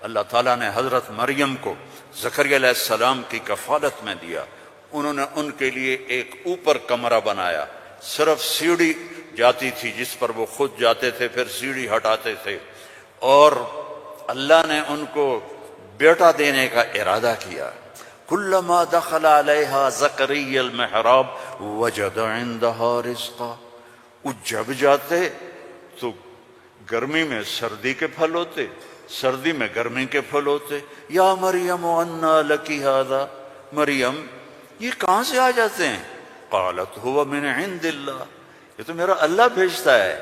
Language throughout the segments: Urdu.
اللہ تعالیٰ نے حضرت مریم کو زکریا علیہ السلام کی کفالت میں دیا. انہوں نے ان کے لیے ایک اوپر کمرہ بنایا، صرف سیڑھی جاتی تھی جس پر وہ خود جاتے تھے، پھر سیڑھی ہٹاتے تھے. اور اللہ نے ان کو بیٹا دینے کا ارادہ کیا. کلما دخل علیہا زکریا المحراب وجد عندہا رزقا. وہ جب جاتے تو گرمی میں سردی کے پھل ہوتے، سردی میں گرمی کے پھل ہوتے. یا مریم انا لکی ھذا، مریم یہ کہاں سے آ جاتے ہیں؟ قالت هو من عند اللہ، یہ تو میرا اللہ بھیجتا ہے.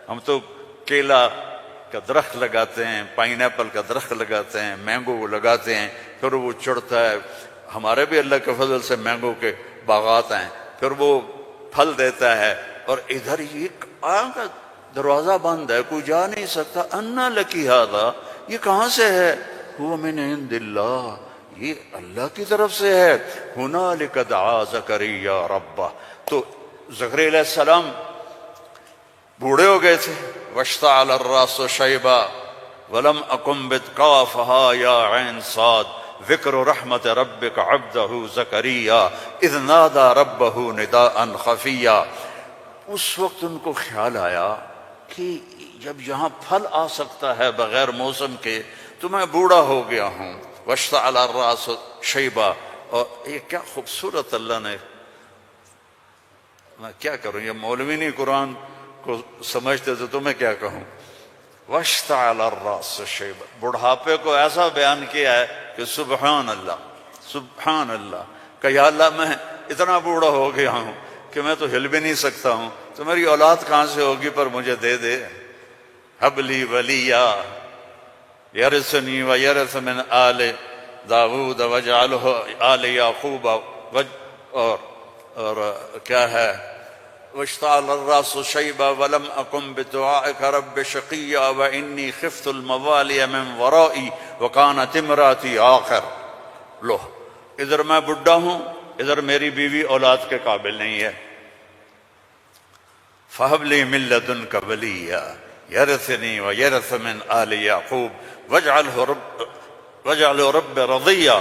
ہم تو کیلا کا درخت لگاتے ہیں، پائن ایپل کا درخت لگاتے ہیں، مینگو لگاتے ہیں، پھر وہ چڑھتا ہے. ہمارے بھی اللہ کے فضل سے مینگو کے باغات ہیں، پھر وہ پھل دیتا ہے. اور ادھر یہ کا دروازہ بند ہے، کوئی جا نہیں سکتا. انا لکی ھذا، یہ کہاں سے ہے؟ هو من عند اللہ، یہ اللہ کی طرف سے ہے. ہنالک دعا زکریا ربہ. تو زکریا علیہ السلام بوڑھے ہو گئے تھے. واشتعل الراس شیبا ولم اکن بتقافها یا عین صاد ذکر رحمت ربک عبدہ زکریا اذ نادى ربہ نداء خفیا. اس وقت ان کو خیال آیا کہ جب یہاں پھل آ سکتا ہے بغیر موسم کے تو میں بوڑھا ہو گیا ہوں. واشتعل الراس شیبا. اور یہ کیا خوبصورت اللہ نے، میں کیا کروں، یہ مولوی نہیں قرآن کو سمجھتے تو میں کیا کہوں. واشتعل الراس شیبا، بڑھاپے کو ایسا بیان کیا ہے کہ سبحان اللہ، سبحان اللہ. کہ یا اللہ میں اتنا بوڑھا ہو گیا ہوں کہ میں تو ہل بھی نہیں سکتا ہوں، تو میری اولاد کہاں سے ہوگی، پر مجھے دے دے. ہب لی ولیا یرثنی ویرث من آل داود واجعلہ آل یعقوب. اور کیا ہے، واشتعل الراس شیبا ولم اکن بدعائک رب شقیا وانی خفت الموالی من ورائی وکانت امراتی آخر. لو ادھر میں بڈھا ہوں، ادھر میری بیوی اولاد کے قابل نہیں ہے. فہب لی من لدنک ولیا یرثنی ویرث من آل یعقوب واجعلہ رب رضیا.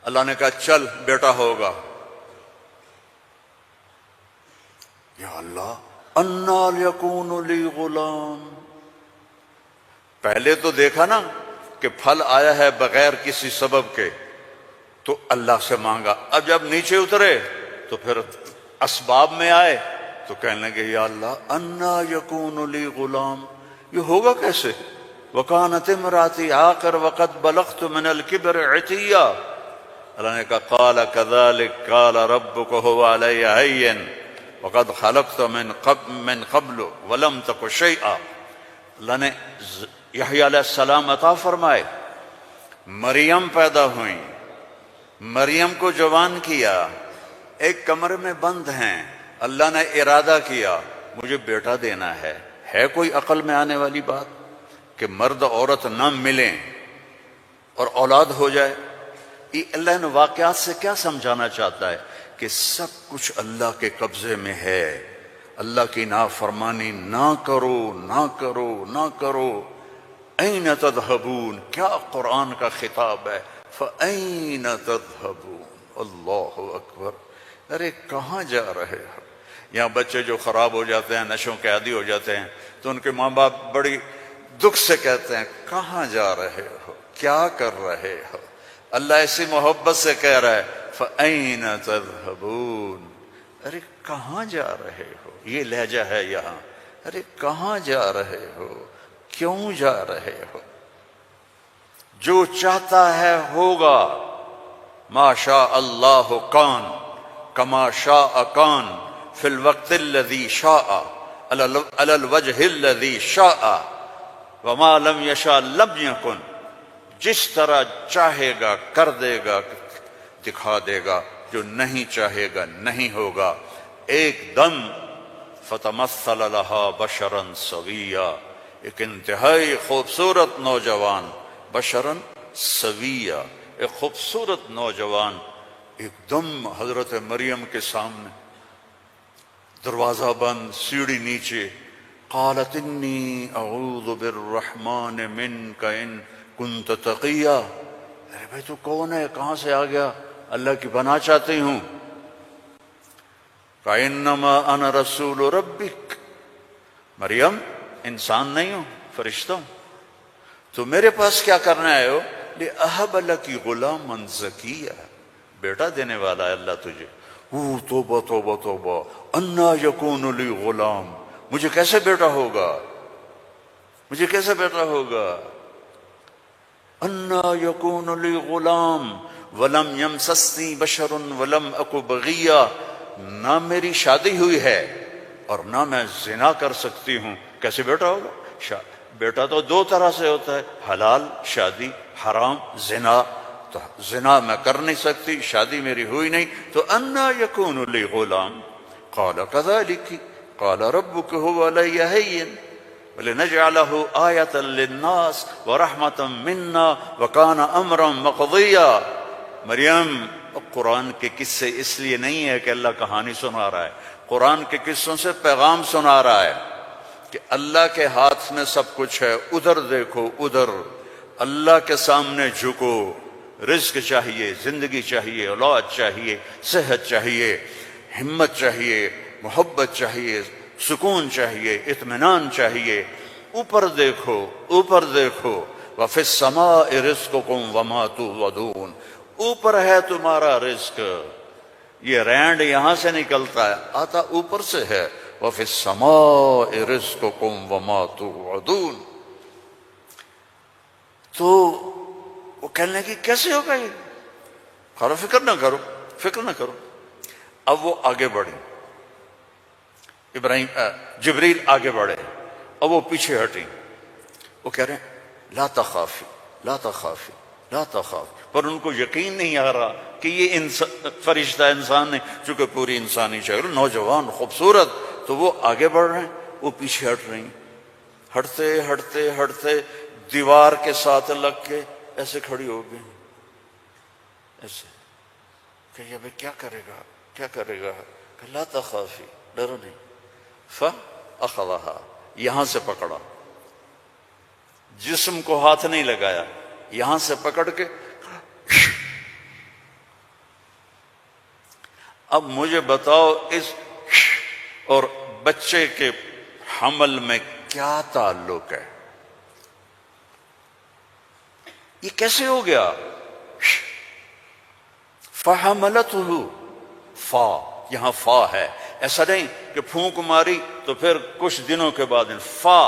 اللہ نے کہا چل بیٹا ہوگا. یا اللہ انا یکون لی غلام. پہلے تو دیکھا نا کہ پھل آیا ہے بغیر کسی سبب کے تو اللہ سے مانگا. اب جب نیچے اترے تو پھر اسباب میں آئے تو کہنے لگے یا اللہ انا یکون لی غلام، یہ ہوگا کیسے؟ وکانت امراتی عاقر وقد بلغت من الکبر عتیا. اللہ نے کہا قال كذلك قال ربك هو علی هین وقد خلقت من قبل ولم تک شیئا. اللہ نے یحییٰ علیہ السلام عطا فرمائے، مریم پیدا ہوئیں، مریم کو جوان کیا، ایک کمرے میں بند ہیں. اللہ نے ارادہ کیا مجھے بیٹا دینا ہے. ہے کوئی عقل میں آنے والی بات کہ مرد عورت نہ ملیں اور اولاد ہو جائے؟ اللہ نے واقعات سے کیا سمجھانا چاہتا ہے کہ سب کچھ اللہ کے قبضے میں ہے. اللہ کی نافرمانی نہ کرو، نہ کرو، نہ کرو. این تذہبون، کیا قرآن کا خطاب ہے. فَأَيْنَ تَذْهَبُونَ. اللہ اکبر. ارے کہاں جا رہے ہو؟ یہاں بچے جو خراب ہو جاتے ہیں، نشوں کے عادی ہو جاتے ہیں، تو ان کے ماں باپ بڑی دکھ سے کہتے ہیں کہاں جا رہے ہو، کیا کر رہے ہو. اللہ ایسی محبت سے کہہ رہا ہے فَأَيْنَ تَذْهَبُونَ. ارے کہاں جا رہے ہو؟ یہ لہجہ ہے یہاں. ارے کہاں جا رہے ہو، کیوں جا رہے ہو؟ جو چاہتا ہے ہوگا. ما شاء اللہ کان کما شاء کان فی الوقت الذی شاء علی الوجہ الذی شاء وما لم یشاء لم یکن. جس طرح چاہے گا کر دے گا، دکھا دے گا، جو نہیں چاہے گا نہیں ہوگا. ایک دم فتمثل لها بشرا سویا. ایک انتہائی خوبصورت نوجوان، بشرا سویا، ایک خوبصورت نوجوان ایک دم حضرت مریم کے سامنے. دروازہ بند، سیڑھی نیچے، قالت انی اعوذ بالرحمن منک ان کنت تقیا، ارے بھائی تو کون ہے، کہاں سے آ گیا، اللہ کی پناہ چاہتی ہوں. فإنما أنا رسول ربک، مریم انسان نہیں ہوں، فرشتہ ہوں. تو میرے پاس کیا کرنے آئے ہو؟ لأہب لک غلاما زکیا، بیٹا دینے والا ہے اللہ تجھے. توبہ توبہ توبہ، انا یکون لی غلام، مجھے کیسے بیٹا ہوگا، مجھے کیسے بیٹا ہوگا. انا یکون لی غلام ولم یمسسنی بشر ولم اک بغیا، نہ میری شادی ہوئی ہے اور نہ میں زنا کر سکتی ہوں، کیسے بیٹا ہوگا. بیٹا تو دو طرح سے ہوتا ہے، حلال شادی، حرام زنا. تو زنا میں کر نہیں سکتی، شادی میری ہوئی نہیں، تو انا یکون لی غلام. قال کذالک قال ربک هو علی ہین ولنجعله آیۃ للناس ورحمۃ منا وکان امرا مقضیا. مریم، قرآن کے قصے اس لیے نہیں ہے کہ اللہ کہانی سنا رہا ہے، قرآن کے قصوں سے پیغام سنا رہا ہے کہ اللہ کے ہاتھ میں سب کچھ ہے. ادھر دیکھو، ادھر اللہ کے سامنے جھکو. رزق چاہیے، زندگی چاہیے، اولاد چاہیے، صحت چاہیے، ہمت چاہیے، محبت چاہیے، سکون چاہیے، اطمینان چاہیے. اوپر دیکھو، اوپر دیکھو. وفی السماء رزقکم وما توعدون، اوپر ہے تمہارا رزق. یہ رینڈ یہاں سے نکلتا ہے، آتا اوپر سے ہے. وفی السماء رزقکم وما توعدون. تو وہ کہنے لگی کیسے ہوگا یہ؟ خارو فکر نہ کرو، فکر نہ کرو. اب وہ آگے بڑھی، جبریل آگے بڑھے، اب وہ پیچھے ہٹی. وہ کہہ رہے ہیں لا تخافی لا تخافی لا تخافی، پر ان کو یقین نہیں آ رہا کہ یہ فرشتہ انسان نہیں، چونکہ پوری انسانی شکل، نوجوان، خوبصورت. تو وہ آگے بڑھ رہے ہیں، وہ پیچھے ہٹ رہی ہیں. ہٹتے ہٹتے ہٹتے دیوار کے ساتھ لگ کے ایسے کھڑی ہو گئی، ایسے کہ یہ بھائی کیا کرے گا، کیا کرے گا. کہ لا تخافی، ڈرو نہیں. فأخذها، یہاں سے پکڑا، جسم کو ہاتھ نہیں لگایا، یہاں سے پکڑ کے. اب مجھے بتاؤ اس اور بچے کے حمل میں کیا تعلق ہے؟ یہ کیسے ہو گیا؟ فحملته، فا یہاں فا ہے، ایسا نہیں کہ پھونک ماری تو پھر کچھ دنوں کے بعد فا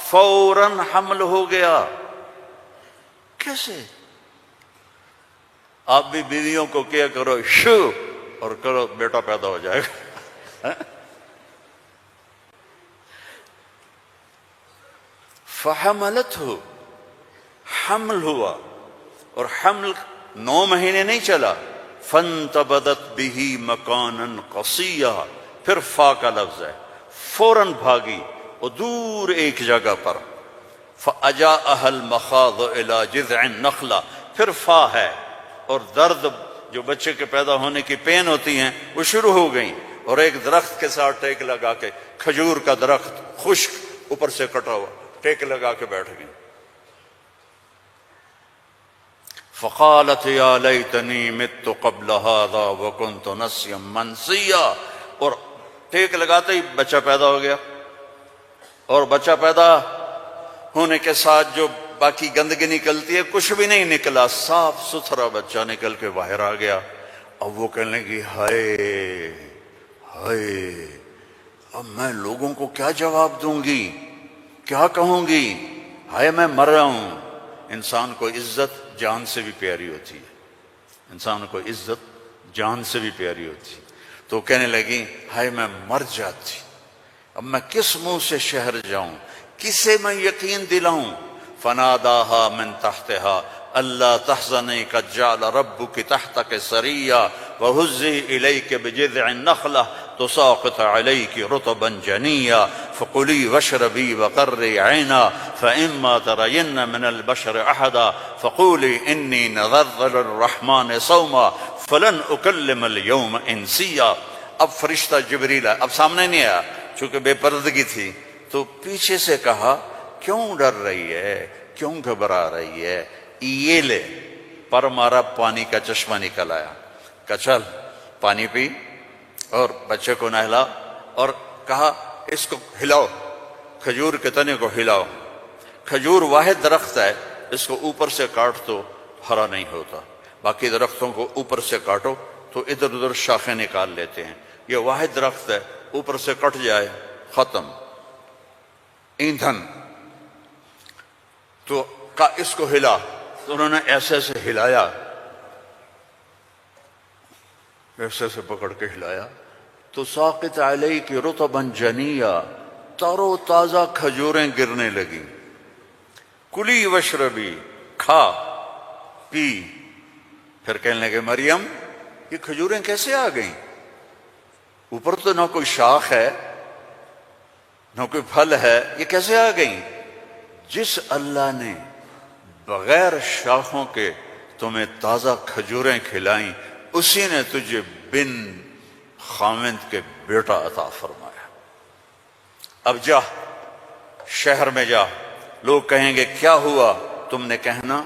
فوراً حمل ہو گیا. کیسے؟ آپ بھی بیویوں کو کیا کرو شو اور کرو بیٹا پیدا ہو جائے گا. فحملته، حمل ہوا، اور حمل 9 مہینے نہیں چلا. فانتبذت به مکانا قصیا، پھر فا کا لفظ ہے، فوراً بھاگی اور دور ایک جگہ پر. فاجاءها المخاض الى جذع النخلہ، پھر فا ہے، اور درد جو بچے کے پیدا ہونے کی پین ہوتی ہیں وہ شروع ہو گئیں، اور ایک درخت کے ساتھ ٹیک لگا کے، کھجور کا درخت خشک اوپر سے کٹا ہوا، ٹیک لگا کے بیٹھ گئی. فقالت یا لیتنی مت قبل هذا وکنت نسیا منسیا، اور ٹیک لگاتے ہی بچہ پیدا ہو گیا، اور بچہ پیدا ہونے کے ساتھ جو باقی گندگی نکلتی ہے کچھ بھی نہیں نکلا، صاف ستھرا بچہ نکل کے باہر آ گیا. اب وہ کہنے لگی ہائے ہائے، اب میں لوگوں کو کیا جواب دوں گی، کیا کہوں گی، ہائے میں مر رہا ہوں. انسان کو عزت جان سے بھی پیاری ہوتی ہے، انسان کو عزت جان سے بھی پیاری ہوتی ہے. تو کہنے لگی ہائے میں مر جاتی، اب میں کس منہ سے شہر جاؤں، کسے میں یقین دلاؤں. فناداها من تحتها الا تحزني قد جعل ربك تحتك سريا وهزي اليك بجذع النخله تساقط عليك رطبا جنيا فكلي واشربي وقري عينا فإما ترين من البشر أحدا فقولي إني نذرت للرحمن صوما فلن أكلم اليوم إنسيا. اب فرشتہ جبریل اب سامنے نہیں آیا چونکہ بے پردگی تھی، تو پیچھے سے کہا کیوں ڈر رہی ہے، کیوں گھبرا رہی ہے، یہ لے، پر مارا، پانی کا چشمہ نکل آیا، کہا چل پانی پی اور بچے کو نہلا، اور کہا اس کو ہلاؤ، کھجور کے تنے کو ہلاؤ، کھجور واحد درخت ہے، اس کو اوپر سے کاٹ تو ہرا نہیں ہوتا، باقی درختوں کو اوپر سے کاٹو تو ادھر ادھر شاخیں نکال لیتے ہیں، یہ واحد درخت ہے، اوپر سے کٹ جائے ختم، ایندھن۔ تو کہا اس کو ہلا، تو انہوں نے ایسے ایسے ہلایا، ایسے ایسے پکڑ کے ہلایا تو ساقط علیک رطبا جنیا، تر و تازہ کھجوریں گرنے لگی، کلی وشربی، کھا پی۔ پھر کہنے لگے مریم یہ کھجوریں کیسے آ گئیں؟ اوپر تو نہ کوئی شاخ ہے نہ کوئی پھل ہے، یہ کیسے آ گئیں؟ جس اللہ نے بغیر شاخوں کے تمہیں تازہ کھجوریں کھلائیں، اسی نے تجھے بن خاوند کے بیٹا عطا فرمایا۔ اب جا شہر میں جا، لوگ کہیں گے کیا ہوا؟ تم نے کہنا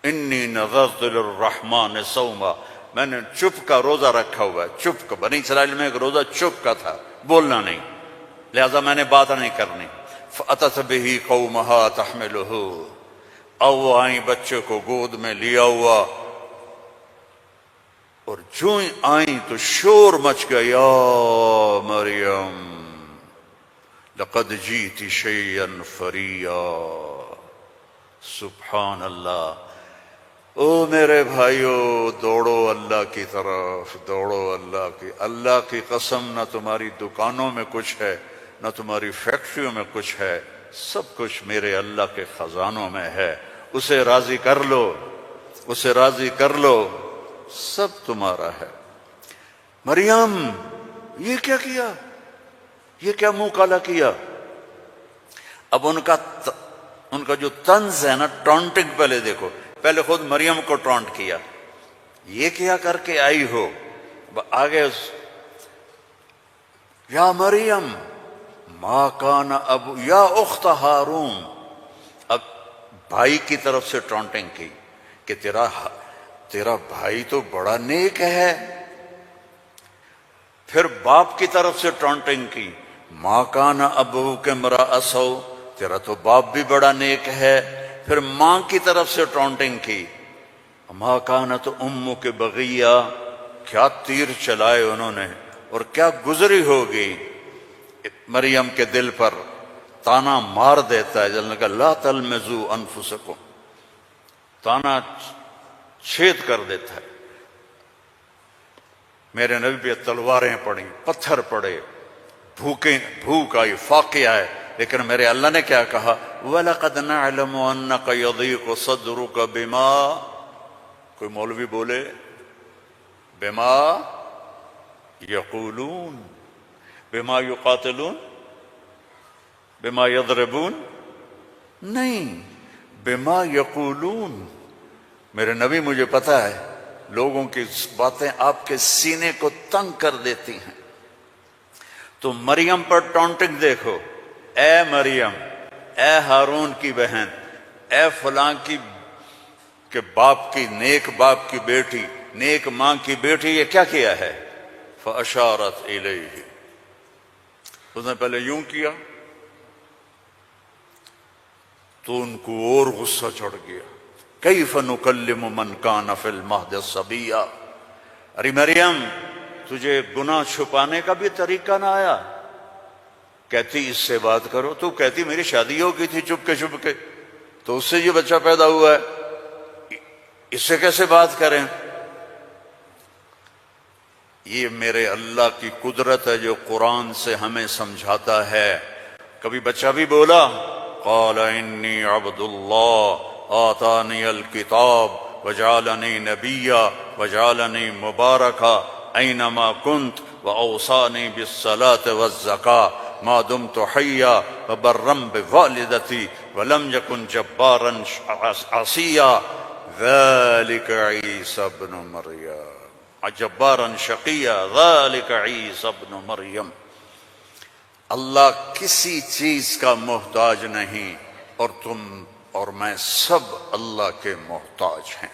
انی نذرت للرحمن صوما، میں نے چپ کا روزہ رکھا ہوا ہے، چپ کا، بنی اسرائیل میں ایک روزہ چپ کا تھا، بولنا نہیں، لہذا میں نے بات نہیں کرنی۔ فأتت به قومها تحملہ، او وہ آئیں بچے کو گود میں لیا ہوا، اور جو ہی آئیں تو شور مچ گیا، یا مریم لقد جیت شیئا فریا۔ سبحان اللہ۔ او میرے بھائیو، دوڑو اللہ کی طرف، دوڑو اللہ کی، اللہ کی قسم نہ تمہاری دکانوں میں کچھ ہے نہ تمہاری فیکٹریوں میں کچھ ہے، سب کچھ میرے اللہ کے خزانوں میں ہے، اسے راضی کر لو، اسے راضی کر لو، سب تمہارا ہے۔ مریم یہ کیا کیا، یہ کیا منہ کالا کیا؟ اب ان کا جو طنز ہے نا، ٹونٹنگ، پہلے دیکھو، پہلے خود مریم کو ٹونٹ کیا، یہ کیا کر کے آئی ہو، آگے یا مریم ما کان ابو، یا اخت ہارون، اب بھائی کی طرف سے ٹونٹنگ کی کہ تیرا بھائی تو بڑا نیک ہے۔ پھر باپ کی طرف سے ٹونٹنگ کی، ما کان ابوک امرأ سوء، تیرا تو باپ بھی بڑا نیک ہے۔ پھر ماں کی طرف سے ٹونٹنگ کی، ما کانت امک بغیہ، کیا تیر چلائے انہوں نے اور کیا گزری ہوگی مریم کے دل پر، تانا مار دیتا ہے، جلنے کا لا تلمزو انفسکم، تانا چھید کر دیتا ہے۔ میرے نبی پہ تلواریں پڑیں، پتھر پڑے، بھوک آئی، فاقے آئے، لیکن میرے اللہ نے کیا کہا؟ وَلَقَدْ نَعْلَمُ أَنَّكَ يَضِيقُ صَدْرُكَ بِمَا، کوئی مولوی بولے بِمَا يَقُولُونَ، بِمَا يُقَاتِلُونَ، بِمَا يَضْرِبُونَ، نہیں، بِمَا يَقُولُونَ۔ میرے نبی مجھے پتا ہے لوگوں کی باتیں آپ کے سینے کو تنگ کر دیتی ہیں، تو مریم پر ٹونٹنگ دیکھو، اے مریم، اے ہارون کی بہن، اے فلاں کی کہ باپ کی، نیک باپ کی بیٹی، نیک ماں کی بیٹی، یہ کیا کیا ہے؟ فَأَشَارَتْ إِلَيْهِ، اس نے پہلے یوں کیا تو ان کو اور غصہ چڑھ گیا، کیف نکلم من کان فی المہد صبیا، ارے مریم تجھے گناہ چھپانے کا بھی طریقہ نہ آیا؟ کہتی اس سے بات کرو، تو کہتی میری شادی ہو گئی تھی چپ کے، تو اس سے یہ بچہ پیدا ہوا ہے، اس سے کیسے بات کریں؟ یہ میرے اللہ کی قدرت ہے جو قرآن سے ہمیں سمجھاتا ہے۔ کبھی بچہ بھی بولا قال انی عبد اللہ آتانی الکتاب وجعلنی نبیا وجعلنی مبارکا اینما کنت واوصانی بالصلاة والزکاة ما دمت حیا وبرا بوالدتی ولم یکن جبارا عصیا ذلک عیسی ابن مریم، جبارا شقیا ذلک عیسی ابن مریم۔ اللہ کسی چیز کا محتاج نہیں، اور تم اور میں سب اللہ کے محتاج ہیں۔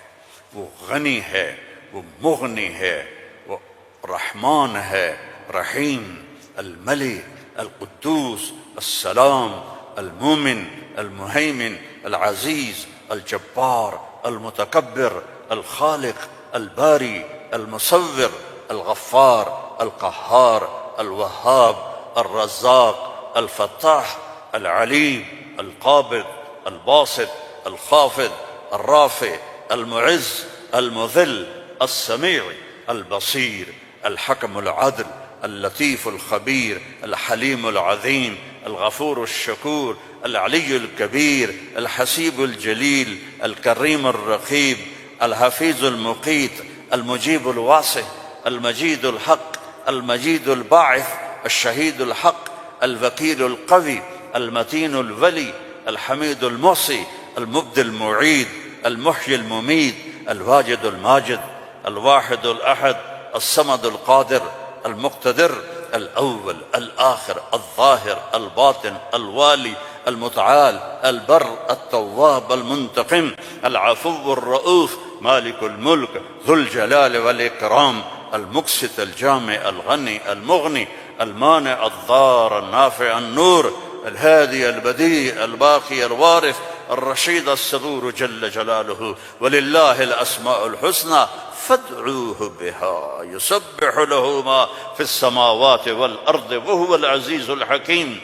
وہ غنی ہے، وہ مغنی ہے، وہ رحمان ہے، رحیم، الملک، القدوس، السلام، المومن، المہیمن، العزیز، الجبار، المتکبر، الخالق، الباری، المصور، الغفار، القہار، الوہاب، الرزاق، الفتاح، العلیم، القابض، الباسط، الخافض، الرافع، المعز، المذل، السمیع، البصیر، الحکم العدل، اللطیف الخبیر، الحلیم العظیم، الغفور الشکور، العلی الکبیر، الحسیب الجلیل، الکریم الرقیب، الحفیظ المقیت، المجیب الواسع، المجید الحق، المجید الباعث، الشہید الحق، الوکیل القوی، المتین الولی، الحمید المحصی، المبدی المعید، المحیی الممید، الواجد الماجد، الواحد الأحد، الصمد القادر، المقتدر، الأول الآخر الظاهر الباطن الوالي المتعال البر التواب المنتقم العفو الرؤوف مالك الملك ذو الجلال والإكرام المقسط الجامع الغني المغني المانع الضار النافع النور الهادي البديع الباقي الوارث الرشيد الصبور جل جلاله ولله الأسماء الحسنى فادعوه بها يسبح له ما في السماوات والأرض وهو العزيز الحكيم۔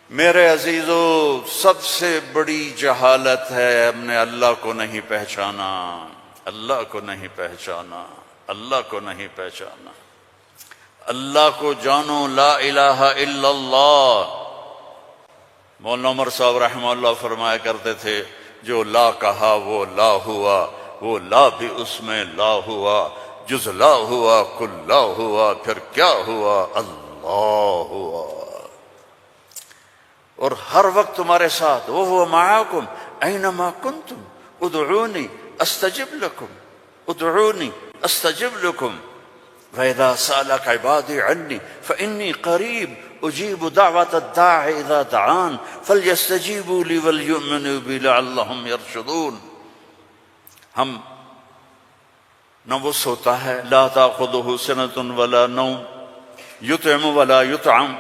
میرے عزیزو، سب سے بڑی جہالت ہے ہم نے اللہ کو نہیں پہچانا، اللہ کو نہیں پہچانا، اللہ کو نہیں پہچانا۔ اللہ کو جانو، لا الہ الا اللہ۔ مولانا عمر صاحب رحمہ اللہ فرمایا کرتے تھے، جو لا کہا وہ لا ہوا، وہ لا بھی اس میں لا ہوا، جز لا ہوا کل لا ہوا، پھر کیا ہوا؟ اللہ ہوا۔ اور ہر وقت تمہارے ساتھ، وَهُوَ مَعَكُمْ أَيْنَمَا كُنْتُمْ ادعونی استجب لکم، ادعونی استجب لکم، وَإِذَا سَأَلَكَ عِبَادِي عَنِّي فَإِنِّي قَرِيبٌ أُجِيبُ دَعْوَةَ الدَّاعِ إِذَا دَعَانِ فَلْيَسْتَجِيبُوا لِي وَلْيُؤْمِنُوا بِي لَعَلَّهُمْ يَرْشُدُونَ۔ ہم نہ وہ سوتا ہے، لا تأخذه سنة ولا نوم، يطعم ولا يطعم،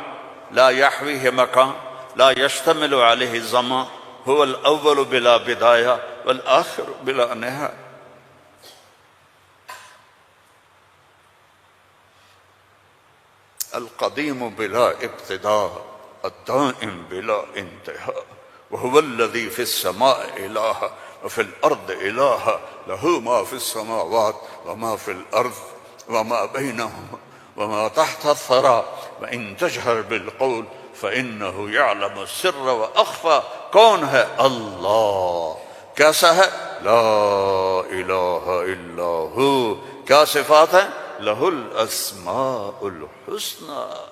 لا يحويه مكان، لا يشتمل عليه الزمان، هو الأول بلا بداية والآخر بلا نهاية۔ القديم بلا ابتداء، الدائم بلا انتهاء، وهو الذي في السماء إله وفي الأرض إله، له ما في السماوات وما في الأرض وما بينهما وما تحت الثرى، وإن تجهر بالقول فإنه يعلم السر وأخفى۔ کون ہے؟ اللہ۔ کیسا ہے؟ لا الہ الا ہو۔ کیا صفات ہیں؟ لہ الاسماء الحسنى۔